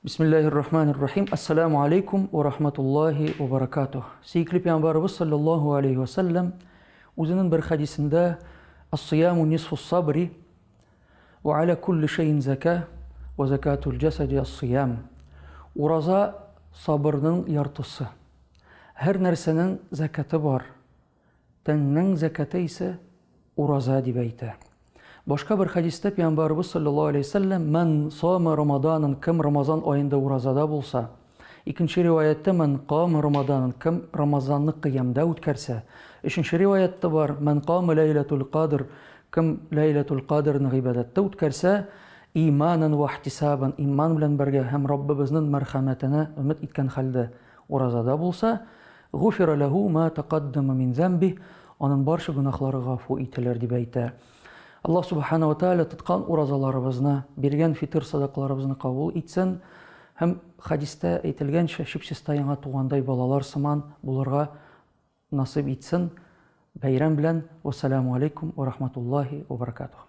Бисмиллахир-рахманир-рахим. Ассаламу алейкум ва рахматуллахи ва баракатух. Сөйкілі пейғамбарыбыз саллаллаху алейхи ва саллям өзінің бір хадисінде «Ас-сияму нисфу сабри ва аля кулли шейин зака ва закатул жасади ас-сиям». Ураза сабырның яртысы. Әр нәрсенің закаты бар. Тәннің закаты ise ураза дип әйтә. Башка bir хадистә пейғамбарыбыз саллаллаху алейхи ва саллям «Мән сама рамаданын» кем Рамазан айында уразада булса. Икенче риваятта «Мән қама рамаданын» кем Рамазанны қиямда үткәрсә. Өченче риваятта бар «Мән қама ләйләтул қадр» кем ләйләтул қадрны гыйбадәттә үткәрсә, иманан ва ихтисабан, иман белән бергә һәм Раббыбызның мәрхәмәтенә өмет иткән хәлдә уразада булса, «Гуфира лаху ма тaqaddama min замби», аның барча гөнаһлары гафу ителер дип әйтә. Аллаһ субхана ва тааля тоткан уразаларыбызны, биргән фитр садакаларыбызны кабул итсен, һәм хадистә әйтелгәнчә чипсис таянга тугандай балалар сыман булырга насыйп итсен. Бәйрәм белән. Вассаламу алейкум ва рахматуллахи ва баракатух.